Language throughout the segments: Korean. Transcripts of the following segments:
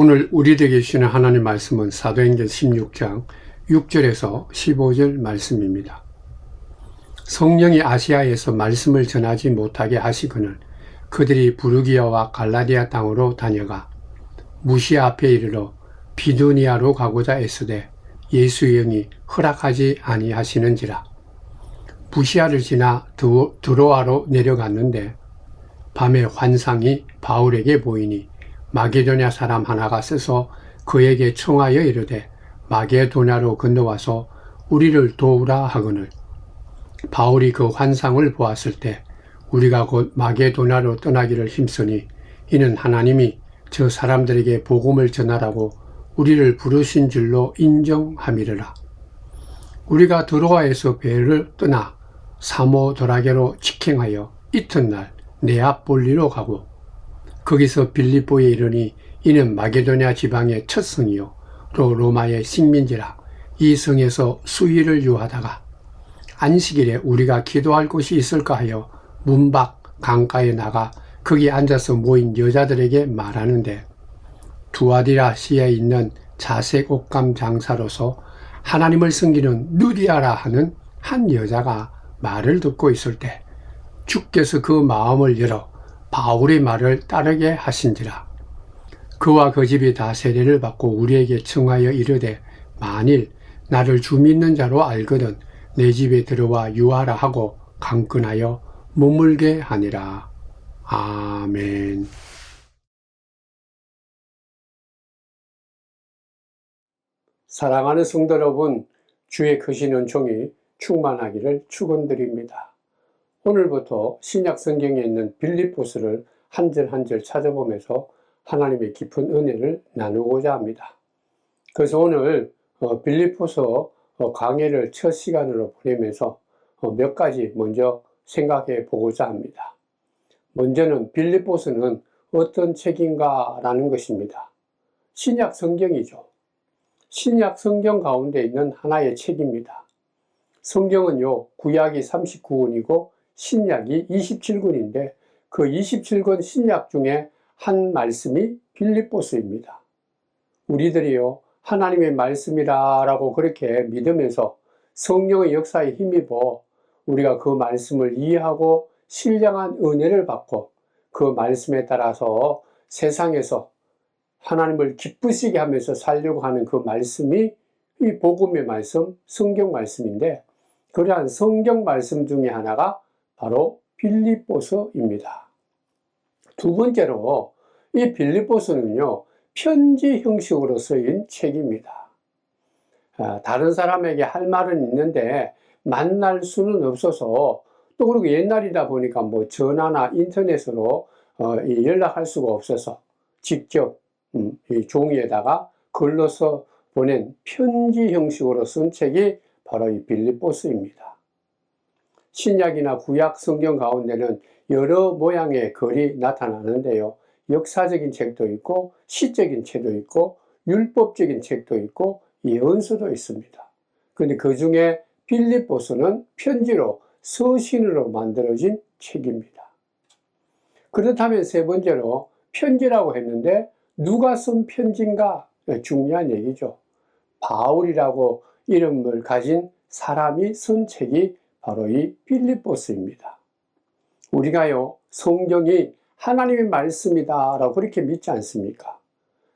오늘 우리에게 주시는 하나님 말씀은 사도행전 16장 6절에서 15절 말씀입니다. 성령이 아시아에서 말씀을 전하지 못하게 하시거늘 그들이 부르기아와 갈라디아 땅으로 다녀가 무시아 앞에 이르러 비두니아로 가고자 애쓰되 예수의 영이 허락하지 아니하시는지라. 무시아를 지나 드로아로 내려갔는데 밤에 환상이 바울에게 보이니 마게도냐 사람 하나가 서서 그에게 청하여 이르되 마게도냐로 건너와서 우리를 도우라 하거늘 바울이 그 환상을 보았을 때 우리가 곧 마게도냐로 떠나기를 힘쓰니 이는 하나님이 저 사람들에게 복음을 전하라고 우리를 부르신 줄로 인정함이르라. 우리가 드로아에서 배를 떠나 사모도라게로 직행하여 이튿날 네아폴리로 가고 거기서 빌립보에 이르니 이는 마게도냐 지방의 첫 성이요 또 로마의 식민지라. 이 성에서 수일을 유하다가 안식일에 우리가 기도할 곳이 있을까 하여 문 밖 강가에 나가 거기 앉아서 모인 여자들에게 말하는데 두아디라시에 있는 자색 옷감 장사로서 하나님을 섬기는 누디아라 하는 한 여자가 말을 듣고 있을 때 주께서 그 마음을 열어 바울의 말을 따르게 하신지라. 그와 그 집이 다 세례를 받고 우리에게 청하여 이르되 만일 나를 주 믿는 자로 알거든 내 집에 들어와 유하라 하고 강권하여 머물게 하니라. 아멘. 사랑하는 성도 여러분, 주의 크신 은총이 충만하기를 축원드립니다. 오늘부터 신약 성경에 있는 빌립보서를 한 절 한 절 찾아보면서 하나님의 깊은 은혜를 나누고자 합니다. 그래서 오늘 빌립보서 강해를 첫 시간으로 보내면서 몇 가지 먼저 생각해 보고자 합니다. 먼저는 빌립보서는 어떤 책인가 라는 것입니다. 신약 성경이죠. 신약 성경 가운데 있는 하나의 책입니다. 성경은요, 구약이 39권이고 신약이 27권인데 그 27권 신약 중에 한 말씀이 빌립보서입니다. 우리들이요, 하나님의 말씀이라고 그렇게 믿으면서 성령의 역사에 힘입어 우리가 그 말씀을 이해하고 신령한 은혜를 받고 그 말씀에 따라서 세상에서 하나님을 기쁘시게 하면서 살려고 하는 그 말씀이 이 복음의 말씀, 성경 말씀인데 그러한 성경 말씀 중에 하나가 바로 빌립보서입니다. 두 번째로 이 빌립보서는요, 편지 형식으로 쓰인 책입니다. 다른 사람에게 할 말은 있는데 만날 수는 없어서 또 그리고 옛날이다 보니까 뭐 전화나 인터넷으로 연락할 수가 없어서 직접 이 종이에다가 글로써 보낸 편지 형식으로 쓴 책이 바로 이 빌립보서입니다. 신약이나 구약 성경 가운데는 여러 모양의 글이 나타나는데요. 역사적인 책도 있고 시적인 책도 있고 율법적인 책도 있고 예언서도 있습니다. 그런데 그 중에 빌립보서는 편지로 서신으로 만들어진 책입니다. 그렇다면 세 번째로 편지라고 했는데 누가 쓴 편지인가? 중요한 얘기죠. 바울이라고 이름을 가진 사람이 쓴 책이 바로 이 빌립보서입니다. 우리가요, 성경이 하나님의 말씀이다 라고 그렇게 믿지 않습니까?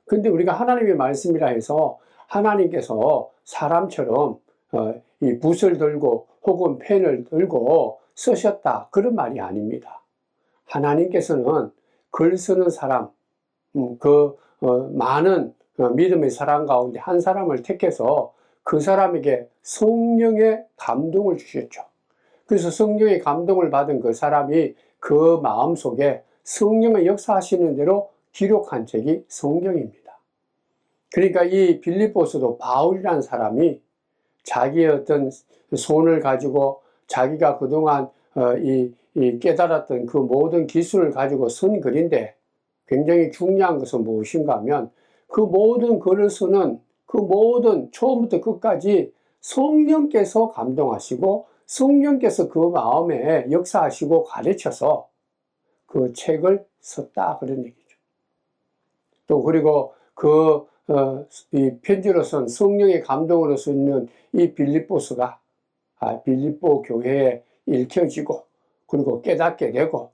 근데 우리가 하나님의 말씀이라 해서 하나님께서 사람처럼 이 붓을 들고 혹은 펜을 들고 쓰셨다 그런 말이 아닙니다. 하나님께서는 글 쓰는 사람, 많은 믿음의 사람 가운데 한 사람을 택해서 그 사람에게 성령의 감동을 주셨죠. 그래서 성령의 감동을 받은 그 사람이 그 마음속에 성령의 역사하시는 대로 기록한 책이 성경입니다. 그러니까 이 빌립보서도 바울이라는 사람이 자기의 어떤 손을 가지고 자기가 그동안 깨달았던 그 모든 기술을 가지고 쓴 글인데 굉장히 중요한 것은 무엇인가 하면 그 모든 글을 쓰는 그 모든 처음부터 끝까지 성령께서 감동하시고 성령께서 그 마음에 역사하시고 가르쳐서 그 책을 썼다 그런 얘기죠. 또 그리고 이 편지로 쓴 성령의 감동으로 쓰는 이 빌립보서가 빌립보 교회에 읽혀지고 그리고 깨닫게 되고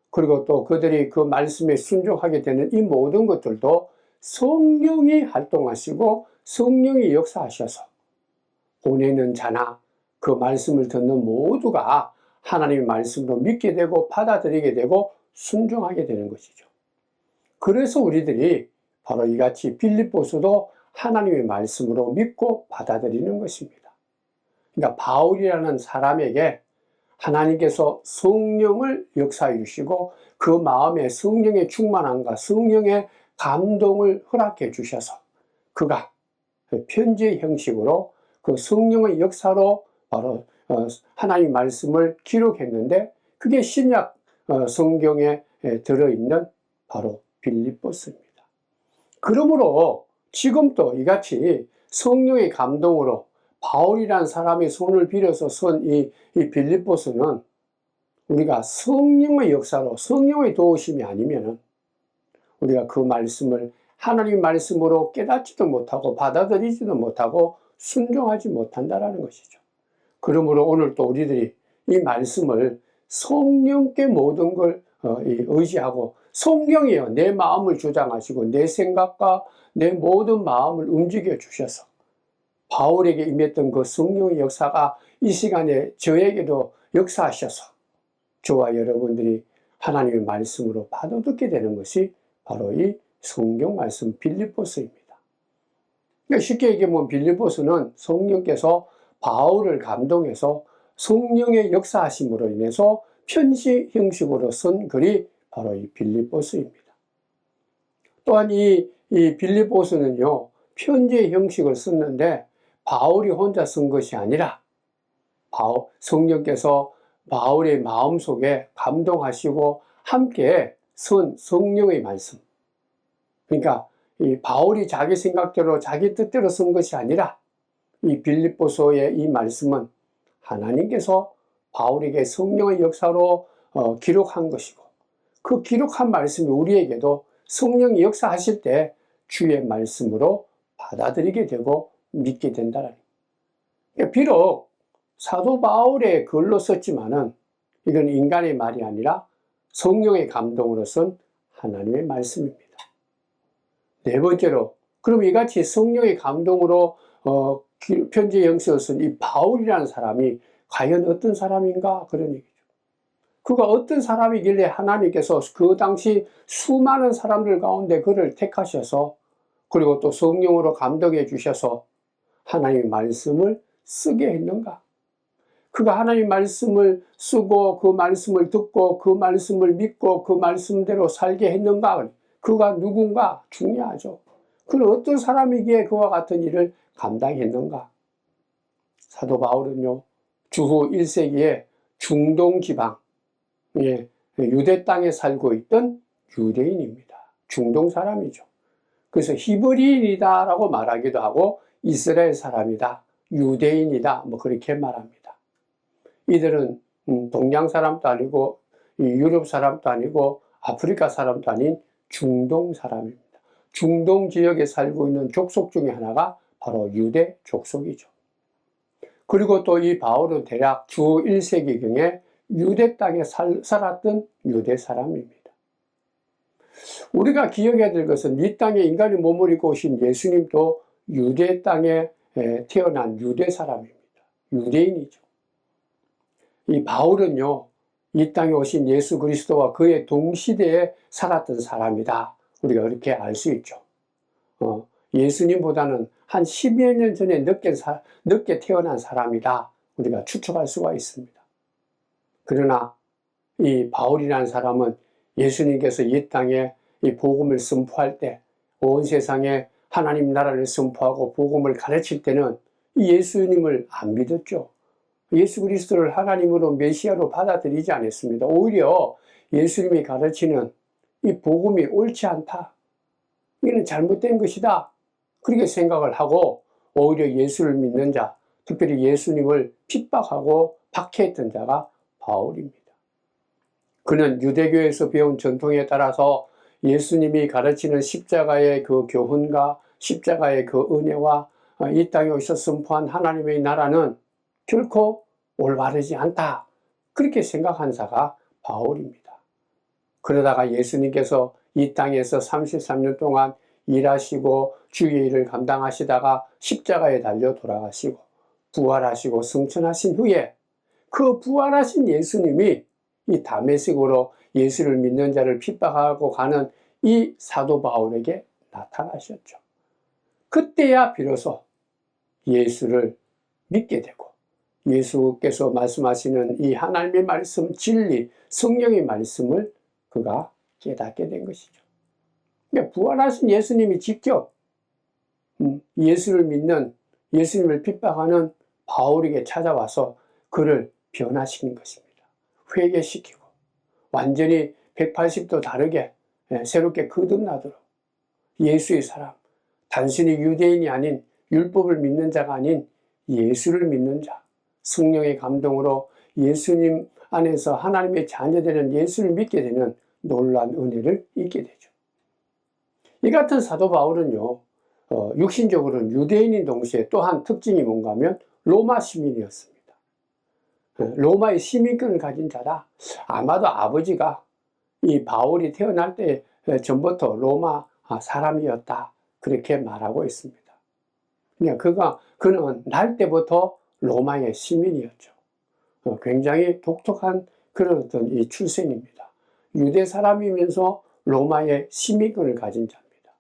그리고 또 그들이 그 말씀에 순종하게 되는 이 모든 것들도 성령이 활동하시고 성령이 역사하셔서 보내는 자나 그 말씀을 듣는 모두가 하나님의 말씀으로 믿게 되고 받아들이게 되고 순종하게 되는 것이죠. 그래서 우리들이 바로 이같이 빌립보서도 하나님의 말씀으로 믿고 받아들이는 것입니다. 그러니까 바울이라는 사람에게 하나님께서 성령을 역사해 주시고 그 마음에 성령의 충만함과 성령의 감동을 허락해 주셔서 그가 편지의 형식으로 그 성령의 역사로 바로 하나님의 말씀을 기록했는데 그게 신약 성경에 들어있는 바로 빌립보서입니다. 그러므로 지금도 이같이 성령의 감동으로 바울이라는 사람의 손을 빌어서 쓴 이 빌립보서는 우리가 성령의 역사로 성령의 도우심이 아니면 우리가 그 말씀을 하나님의 말씀으로 깨닫지도 못하고 받아들이지도 못하고 순종하지 못한다는 것이죠. 그러므로 오늘 또 우리들이 이 말씀을 성령께 모든 걸 의지하고 성령이요 내 마음을 주장하시고 내 생각과 내 모든 마음을 움직여 주셔서 바울에게 임했던 그 성령의 역사가 이 시간에 저에게도 역사하셔서 저와 여러분들이 하나님의 말씀으로 받아듣게 되는 것이 바로 이 성경 말씀 빌립보서입니다. 그러니까 쉽게 얘기하면 빌립보서는 성령께서 바울을 감동해서 성령의 역사하심으로 인해서 편지 형식으로 쓴 글이 바로 이 빌립보서입니다. 또한 이 빌립보서는요 편지의 형식을 썼는데 바울이 혼자 쓴 것이 아니라 성령께서 바울의 마음속에 감동하시고 함께 쓴 성령의 말씀. 그러니까 이 바울이 자기 생각대로 자기 뜻대로 쓴 것이 아니라 이 빌립보서의 이 말씀은 하나님께서 바울에게 성령의 역사로 기록한 것이고 그 기록한 말씀이 우리에게도 성령이 역사하실 때 주의 말씀으로 받아들이게 되고 믿게 된다는 거예요. 비록 사도 바울의 글로 썼지만은 이건 인간의 말이 아니라 성령의 감동으로 쓴 하나님의 말씀입니다. 네 번째로 그럼 이같이 성령의 감동으로 편지 형식을 쓴 이 바울이라는 사람이 과연 어떤 사람인가 그런 얘기죠. 그가 어떤 사람이길래 하나님께서 그 당시 수많은 사람들 가운데 그를 택하셔서 그리고 또 성령으로 감동해 주셔서 하나님의 말씀을 쓰게 했는가? 그가 하나님의 말씀을 쓰고 그 말씀을 듣고 그 말씀을 믿고 그 말씀대로 살게 했는가? 그가 누군가 중요하죠. 그는 어떤 사람이기에 그와 같은 일을 감당했는가? 사도 바울은요, 주후 1세기에 중동 지방, 유대 땅에 살고 있던 유대인입니다. 중동 사람이죠. 그래서 히브리인이다라고 말하기도 하고 이스라엘 사람이다, 유대인이다, 뭐 그렇게 말합니다. 이들은 동양 사람도 아니고 유럽 사람도 아니고 아프리카 사람도 아닌 중동 사람입니다. 중동 지역에 살고 있는 족속 중에 하나가 바로 유대 족속이죠. 그리고 또 이 바울은 대략 주 1세기경에 유대 땅에 살았던 유대 사람입니다. 우리가 기억해야 될 것은 이 땅에 인간이 몸을 입고 오신 예수님도 유대 땅에 태어난 유대 사람입니다. 유대인이죠. 이 바울은요, 이 땅에 오신 예수 그리스도와 그의 동시대에 살았던 사람이다. 우리가 그렇게 알 수 있죠. 예수님보다는 한 10여 년 전에 늦게 태어난 사람이다. 우리가 추측할 수가 있습니다. 그러나 이 바울이라는 사람은 예수님께서 이 땅에 이 복음을 선포할 때 온 세상에 하나님 나라를 선포하고 복음을 가르칠 때는 이 예수님을 안 믿었죠. 예수 그리스도를 하나님으로 메시아로 받아들이지 않았습니다. 오히려 예수님이 가르치는 이 복음이 옳지 않다. 이는 잘못된 것이다. 그렇게 생각을 하고 오히려 예수를 믿는 자, 특별히 예수님을 핍박하고 박해했던 자가 바울입니다. 그는 유대교에서 배운 전통에 따라서 예수님이 가르치는 십자가의 그 교훈과 십자가의 그 은혜와 이 땅에 오셔서 선포한 하나님의 나라는 결코 올바르지 않다. 그렇게 생각한 자가 바울입니다. 그러다가 예수님께서 이 땅에서 33년 동안 일하시고 주의 일을 감당하시다가 십자가에 달려 돌아가시고 부활하시고 승천하신 후에 그 부활하신 예수님이 이 다메섹으로 예수를 믿는 자를 핍박하고 가는 이 사도 바울에게 나타나셨죠. 그때야 비로소 예수를 믿게 되고 예수께서 말씀하시는 이 하나님의 말씀, 진리, 성령의 말씀을 그가 깨닫게 된 것이죠. 그러니까 부활하신 예수님이 직접 예수를 믿는, 예수님을 핍박하는 바울에게 찾아와서 그를 변화시킨 것입니다. 회개시키고 완전히 180도 다르게 새롭게 거듭나도록 예수의 사람, 단순히 유대인이 아닌 율법을 믿는 자가 아닌 예수를 믿는 자, 성령의 감동으로 예수님 안에서 하나님의 자녀되는 예수를 믿게 되는 놀라운 은혜를 잊게 되죠. 이 같은 사도 바울은요, 육신적으로는 유대인인 동시에 또한 특징이 뭔가 하면 로마 시민이었습니다. 로마의 시민권을 가진 자라. 아마도 아버지가 이 바울이 태어날 때 전부터 로마 사람이었다. 그렇게 말하고 있습니다. 그러니까 그는 날 때부터 로마의 시민이었죠. 굉장히 독특한 그런 어떤 이 출생입니다. 유대 사람이면서 로마의 시민권을 가진 자입니다.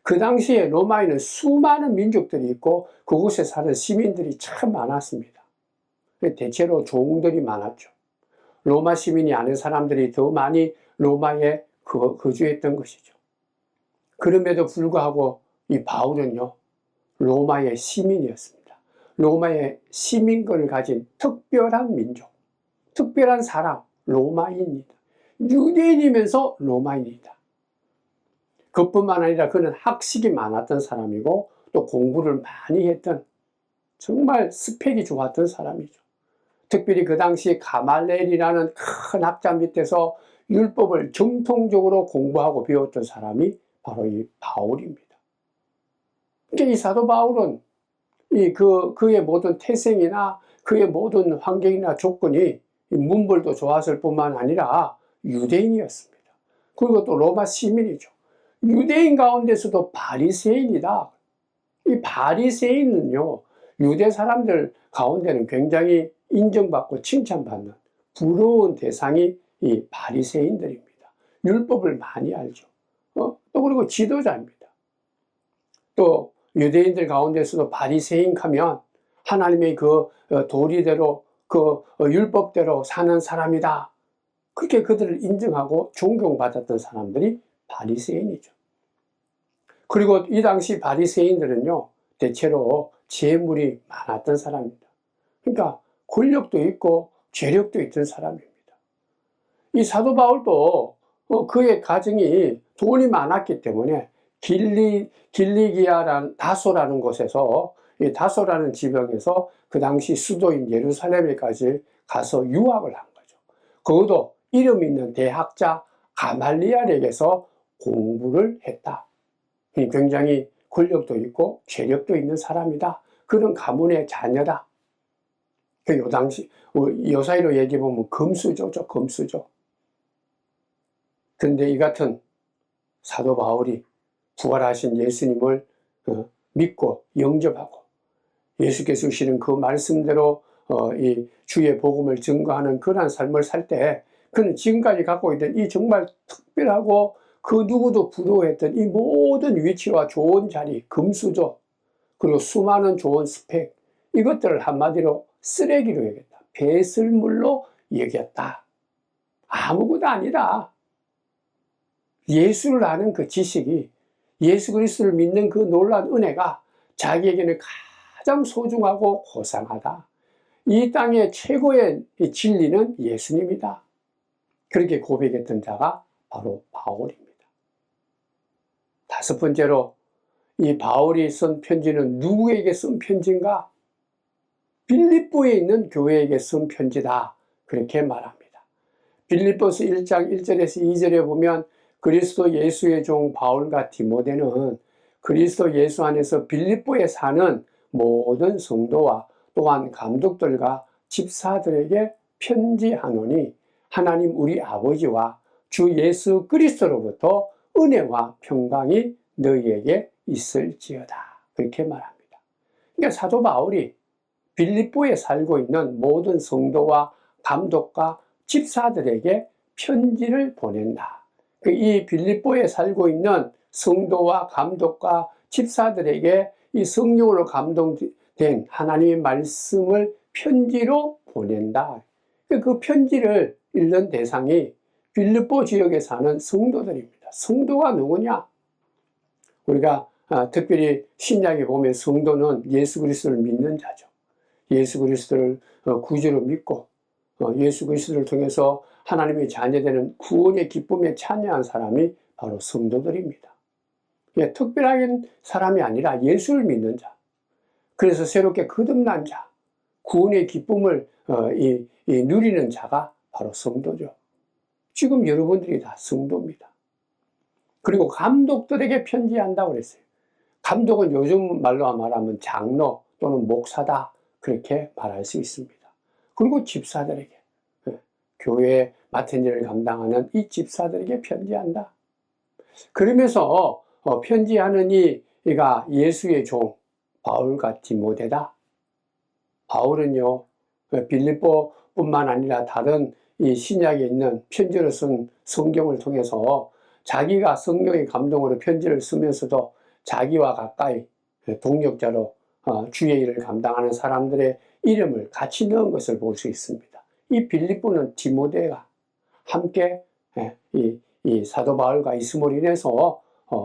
그 당시에 로마에는 수많은 민족들이 있고 그곳에 사는 시민들이 참 많았습니다. 대체로 종들이 많았죠. 로마 시민이 아닌 사람들이 더 많이 로마에 거주했던 것이죠. 그럼에도 불구하고 이 바울은요, 로마의 시민이었습니다. 로마의 시민권을 가진 특별한 민족, 특별한 사람, 로마인입니다. 유대인이면서 로마인이다. 그뿐만 아니라 그는 학식이 많았던 사람이고 또 공부를 많이 했던 정말 스펙이 좋았던 사람이죠. 특별히 그 당시 가말레엘이라는 큰 학자 밑에서 율법을 정통적으로 공부하고 배웠던 사람이 바로 이 바울입니다. 그러니까 이 사도 바울은 그의 모든 태생이나 그의 모든 환경이나 조건이 문벌도 좋았을 뿐만 아니라 유대인이었습니다. 그리고 또 로마 시민이죠. 유대인 가운데서도 바리새인이다. 이 바리새인은요, 유대 사람들 가운데는 굉장히 인정받고 칭찬받는 부러운 대상이 이 바리새인들입니다. 율법을 많이 알죠. 또 그리고 지도자입니다. 또 유대인들 가운데서도 바리새인 하면 하나님의 그 도리대로 그 율법대로 사는 사람이다. 그렇게 그들을 인정하고 존경받았던 사람들이 바리새인이죠. 그리고 이 당시 바리새인들은요, 대체로 재물이 많았던 사람입니다. 그러니까 권력도 있고 재력도 있던 사람입니다. 이 사도 바울도 그의 가정이 돈이 많았기 때문에 길리기아라는 다소라는 곳에서, 이 다소라는 지방에서 그 당시 수도인 예루살렘에까지 가서 유학을 한 거죠. 그것도 이름 있는 대학자 가말리엘에게서 공부를 했다. 굉장히 권력도 있고 재력도 있는 사람이다. 그런 가문의 자녀다. 요 당시 요 사이로 얘기해 보면 금수저죠, 금수저. 그런데 이 같은 사도 바울이 부활하신 예수님을 믿고 영접하고 예수께서 주시는 그 말씀대로 이 주의 복음을 증거하는 그러한 삶을 살 때 그는 지금까지 갖고 있던 이 정말 특별하고 그 누구도 부러워했던 이 모든 위치와 좋은 자리, 금수저, 그리고 수많은 좋은 스펙, 이것들을 한마디로 쓰레기로 여겼다. 배설물로 여겼다. 아무것도 아니다. 예수를 아는 그 지식이, 예수 그리스도를 믿는 그 놀라운 은혜가 자기에게는 가장 소중하고 고상하다. 이 땅의 최고의 진리는 예수님이다. 그렇게 고백했던 자가 바로 바울입니다. 다섯 번째로, 이 바울이 쓴 편지는 누구에게 쓴 편지인가? 빌립보에 있는 교회에게 쓴 편지다. 그렇게 말합니다. 빌립보서 1장 1절에서 2절에 보면 그리스도 예수의 종 바울과 디모데는 그리스도 예수 안에서 빌립보에 사는 모든 성도와 또한 감독들과 집사들에게 편지하노니 하나님 우리 아버지와 주 예수 그리스도로부터 은혜와 평강이 너희에게 있을지어다. 그렇게 말합니다. 그러니까 사도 바울이 빌립보에 살고 있는 모든 성도와 감독과 집사들에게 편지를 보낸다. 이 빌립보에 살고 있는 성도와 감독과 집사들에게 이 성령으로 감동된 하나님의 말씀을 편지로 보낸다. 그 편지를 읽는 대상이 빌립보 지역에 사는 성도들입니다. 성도가 누구냐? 우리가 특별히 신약에 보면 성도는 예수 그리스도를 믿는 자죠. 예수 그리스도를 구주로 믿고 예수 그리스도를 통해서 하나님의 자녀되는 구원의 기쁨에 참여한 사람이 바로 성도들입니다. 특별한 사람이 아니라 예수를 믿는 자, 그래서 새롭게 거듭난 자, 구원의 기쁨을 누리는 자가 바로 성도죠. 지금 여러분들이 다 성도입니다. 그리고 감독들에게 편지한다고 그랬어요. 감독은 요즘 말로 말하면 장로 또는 목사다, 그렇게 말할 수 있습니다. 그리고 집사들에게, 교회에 맡은 일을 감당하는 이 집사들에게 편지한다. 그러면서 편지하는 이가 예수의 종 바울과 디모데다. 바울은요, 빌립보뿐만 아니라 다른 이 신약에 있는 편지를 쓴 성경을 통해서 자기가 성령의 감동으로 편지를 쓰면서도 자기와 가까이 동역자로 주의 일을 감당하는 사람들의 이름을 같이 넣은 것을 볼 수 있습니다. 이 빌립보는 디모데가 함께 이 사도 바울과 있음으로 인해서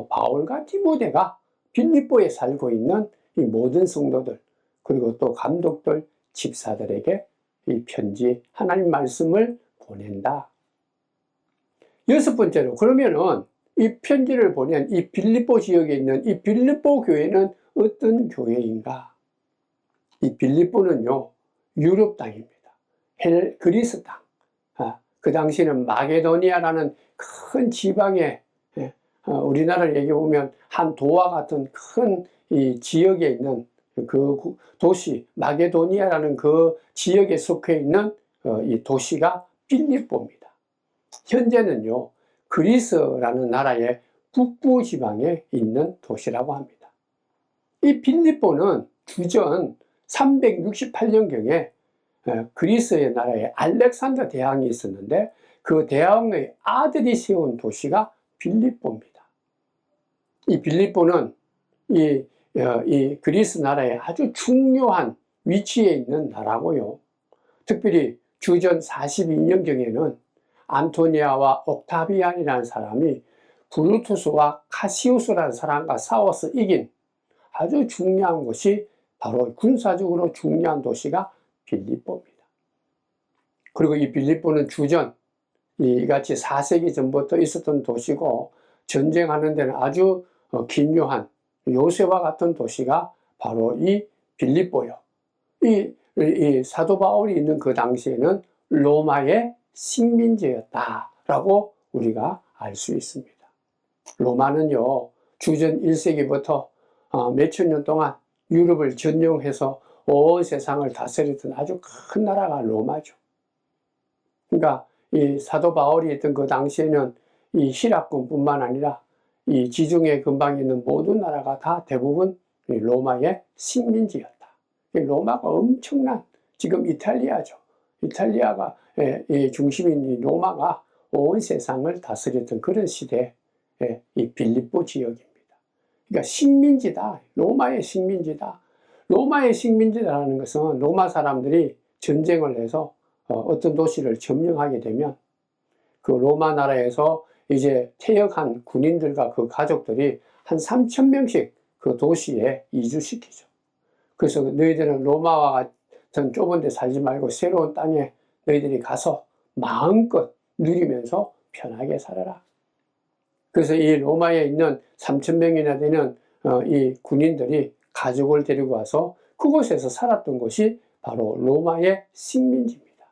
바울과 디모데가 빌립보에 살고 있는 이 모든 성도들, 그리고 또 감독들, 집사들에게 이 편지, 하나님 말씀을 보낸다. 여섯 번째로, 그러면은 이 편지를 보낸 이 빌립보 지역에 있는 이 빌립보 교회는 어떤 교회인가? 이 빌립보는요, 유럽 땅입니다. 그리스 땅. 그 당시에는 마게도니아라는 큰 지방에, 우리나라를 얘기해보면 한 도와 같은 큰 이 지역에 있는 그 도시, 마게도니아라는 그 지역에 속해 있는 이 도시가 빌립보입니다. 현재는요, 그리스라는 나라의 북부 지방에 있는 도시라고 합니다. 이 빌립보는 주전 368년경에 그리스의 나라에 알렉산더 대왕이 있었는데 그 대왕의 아들이 세운 도시가 빌립보입니다. 이 빌립보는 이 그리스 나라의 아주 중요한 위치에 있는 나라고요. 특별히 주전 42년경에는 안토니아와 옥타비안이라는 사람이 브루투스와 카시우스라는 사람과 싸워서 이긴 아주 중요한 곳이 바로 군사적으로 중요한 도시가 빌립보입니다. 그리고 이 빌립보는 주전 이같이 4세기 전부터 있었던 도시고 전쟁하는 데는 아주 기묘한 요새와 같은 도시가 바로 이 빌립보요. 이 사도 바울이 있는 그 당시에는 로마의 식민지였다라고 우리가 알 수 있습니다. 로마는요, 주전 1세기부터 몇천 년 동안 유럽을 점령해서 온 세상을 다스리던 아주 큰 나라가 로마죠. 그러니까 이 사도 바울이 있던 그 당시에는 이 히랍군뿐만 아니라 이 지중해 근방에 있는 모든 나라가 다 대부분 로마의 식민지였다. 로마가 엄청난, 지금 이탈리아죠. 이탈리아가 중심인 이 로마가 온 세상을 다스렸던 그런 시대에 이 빌립보 지역입니다. 그러니까 식민지다. 로마의 식민지다. 로마의 식민지라는 것은 로마 사람들이 전쟁을 해서 어떤 도시를 점령하게 되면 그 로마 나라에서 이제 퇴역한 군인들과 그 가족들이 한 3,000명씩 그 도시에 이주시키죠. 그래서 너희들은 로마와 같은 좁은 데 살지 말고 새로운 땅에 너희들이 가서 마음껏 누리면서 편하게 살아라. 그래서 이 로마에 있는 3,000명이나 되는 이 군인들이 가족을 데리고 와서 그곳에서 살았던 곳이 바로 로마의 식민지입니다.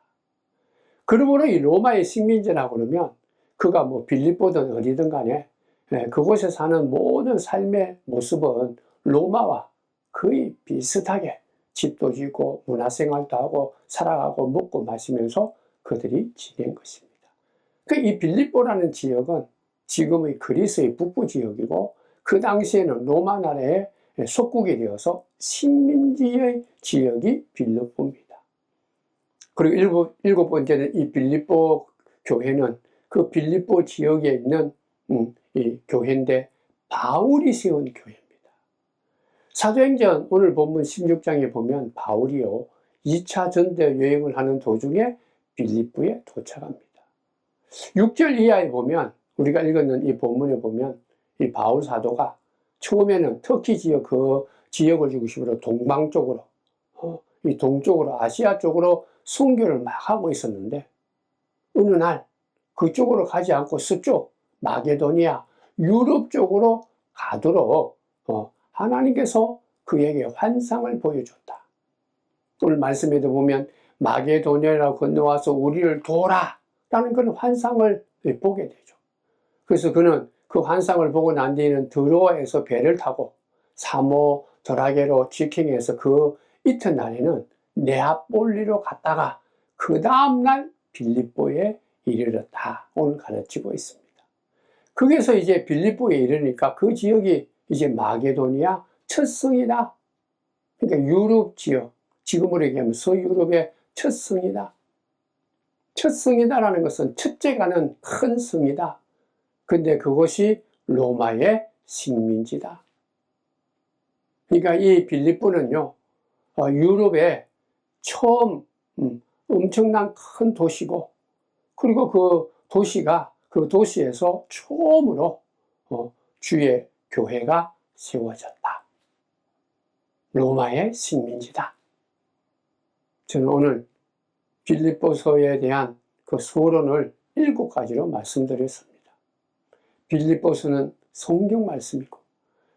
그러므로 이 로마의 식민지라고 그러면 그가 뭐 빌립보든 어디든 간에 그곳에 사는 모든 삶의 모습은 로마와 거의 비슷하게 집도 짓고 문화생활도 하고 살아가고 먹고 마시면서 그들이 지낸 것입니다. 이 빌립보라는 지역은 지금의 그리스의 북부 지역이고 그 당시에는 로마 나라의 속국이 되어서 식민지의 지역이 빌립보입니다. 그리고 일곱 번째는 이 빌립보 교회는 그 빌립보 지역에 있는 이 교회인데 바울이 세운 교회입니다. 사도행전 오늘 본문 16장에 보면 바울이요 2차 전대 여행을 하는 도중에 빌립보에 도착합니다. 6절 이하에 보면 우리가 읽었는 이 본문에 보면 이 바울 사도가 처음에는 터키 지역 그 지역을 중심으로 동방 쪽으로 이 동쪽으로 아시아 쪽으로 선교를 막 하고 있었는데 어느 날 그쪽으로 가지 않고 서쪽 마게도니아 유럽 쪽으로 가도록 하나님께서 그에게 환상을 보여줬다. 오늘 말씀에도 보면 마게도니아라고 건너와서 우리를 도우라 라는 그런 환상을 보게 되죠. 그래서 그는 그 환상을 보고 난 뒤에는 드로아에서 배를 타고 사모 드라게로 직행해서 그 이튿날에는 네아폴리로 갔다가 그 다음날 빌립보에 이르렀다. 오늘 가르치고 있습니다. 거기서 이제 빌립보에 이르니까 그 지역이 이제 마게도니아 첫 성이다. 그러니까 유럽 지역, 지금으로 얘기하면 서유럽의 첫 성이다. 첫 성이다라는 것은 첫째 가는 큰 성이다. 근데 그것이 로마의 식민지다. 그러니까 이 빌립보는요, 유럽의 처음 엄청난 큰 도시고, 그리고 그 도시가 그 도시에서 처음으로 주의 교회가 세워졌다. 로마의 식민지다. 저는 오늘 빌립보서에 대한 그 소론을 7가지로 말씀드렸습니다. 빌립보서는 성경 말씀이고,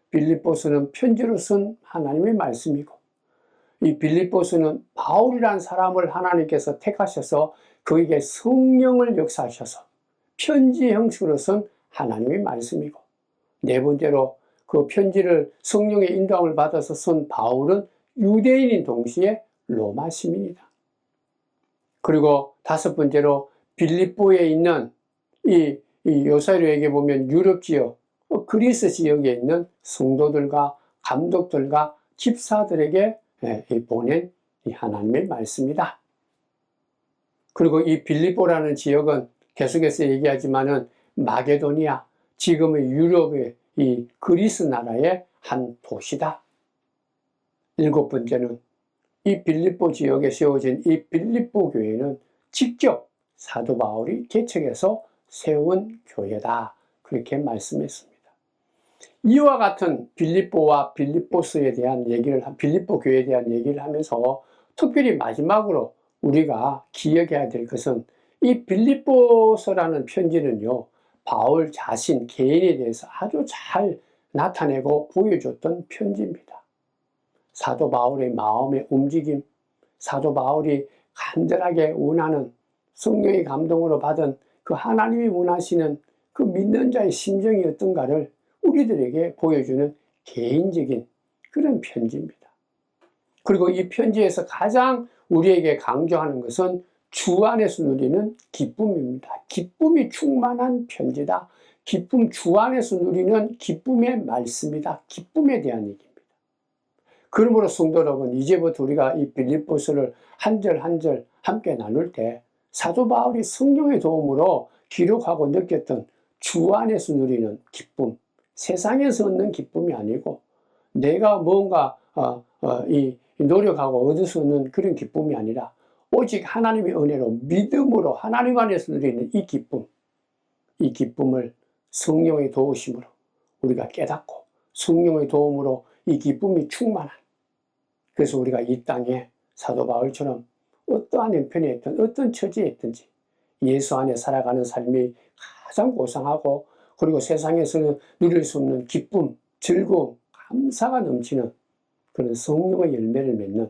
빌립보서는 편지로 쓴 하나님의 말씀이고, 이 빌립보서는 바울이라는 사람을 하나님께서 택하셔서 그에게 성령을 역사하셔서 편지 형식으로 쓴 하나님의 말씀이고, 네 번째로 그 편지를 성령의 인도함을 받아서 쓴 바울은 유대인인 동시에 로마 시민이다. 그리고 5번째로 빌립보에 있는 이 요사료에게 보면 유럽 지역, 그리스 지역에 있는 성도들과 감독들과 집사들에게 보낸 이 하나님의 말씀이다. 그리고 이 빌립보라는 지역은 계속해서 얘기하지만은 마게도니아, 지금의 유럽의 이 그리스 나라의 한 도시다. 7번째는 이 빌립보 지역에 세워진 이 빌립보 교회는 직접 사도 바울이 개척해서 세운 교회다. 그렇게 말씀했습니다. 이와 같은 빌립보와 빌립보서에 대한 얘기를, 빌립보 교회에 대한 얘기를 하면서 특별히 마지막으로 우리가 기억해야 될 것은 이 빌립보서라는 편지는요, 바울 자신 개인에 대해서 아주 잘 나타내고 보여줬던 편지입니다. 사도 바울의 마음의 움직임, 사도 바울이 간절하게 원하는 성령의 감동으로 받은 그 하나님이 원하시는 그 믿는 자의 심정이 어떤가를 우리들에게 보여주는 개인적인 그런 편지입니다. 그리고 이 편지에서 가장 우리에게 강조하는 것은 주 안에서 누리는 기쁨입니다. 기쁨이 충만한 편지다. 기쁨, 주 안에서 누리는 기쁨의 말씀이다. 기쁨에 대한 얘기입니다. 그러므로 성도 여러분, 이제부터 우리가 이 빌립보서를 한 절 한 절 함께 나눌 때 사도 바울이 성령의 도움으로 기록하고 느꼈던 주 안에서 누리는 기쁨, 세상에서 얻는 기쁨이 아니고 내가 뭔가 노력하고 얻을 수 없는 그런 기쁨이 아니라 오직 하나님의 은혜로 믿음으로 하나님 안에서 누리는 이 기쁨, 이 기쁨을 성령의 도우심으로 우리가 깨닫고 성령의 도움으로 이 기쁨이 충만한, 그래서 우리가 이 땅에 사도 바울처럼 어떠한 형편에 있든 어떤 처지에 있든지 예수 안에 살아가는 삶이 가장 고상하고, 그리고 세상에서는 누릴 수 없는 기쁨, 즐거움, 감사가 넘치는 그런 성령의 열매를 맺는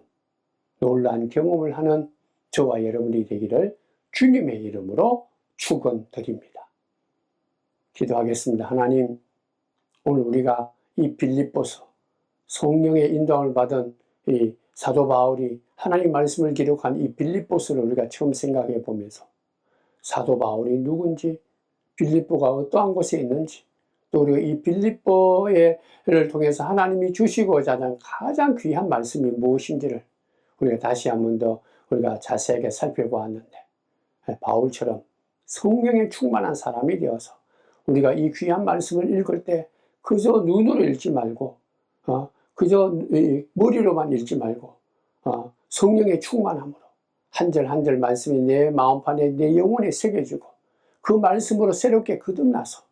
놀라운 경험을 하는 저와 여러분이 되기를 주님의 이름으로 축원드립니다. 기도하겠습니다. 하나님, 오늘 우리가 이 빌립보서 성령의 인도함을 받은 이 사도 바울이 하나님 말씀을 기록한 이 빌립보서를 우리가 처음 생각해 보면서 사도 바울이 누군지, 빌립보가 어떠한 곳에 있는지, 또 우리가 이 빌립보를 통해서 하나님이 주시고자 하는 가장 귀한 말씀이 무엇인지를 우리가 다시 한 번 더 우리가 자세하게 살펴보았는데, 바울처럼 성령에 충만한 사람이 되어서 우리가 이 귀한 말씀을 읽을 때 그저 눈으로 읽지 말고 그저 머리로만 읽지 말고 성령의 충만함으로 한 절 한 절 말씀이 내 마음판에 내 영혼에 새겨지고 그 말씀으로 새롭게 거듭나서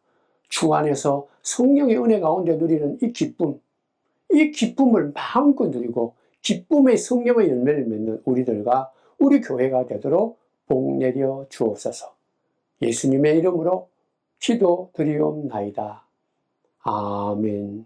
주 안에서 성령의 은혜 가운데 누리는 이 기쁨을 마음껏 누리고 기쁨의 성령의 열매를 맺는 우리들과 우리 교회가 되도록 복 내려 주옵소서. 예수님의 이름으로 기도드리옵나이다. 아멘.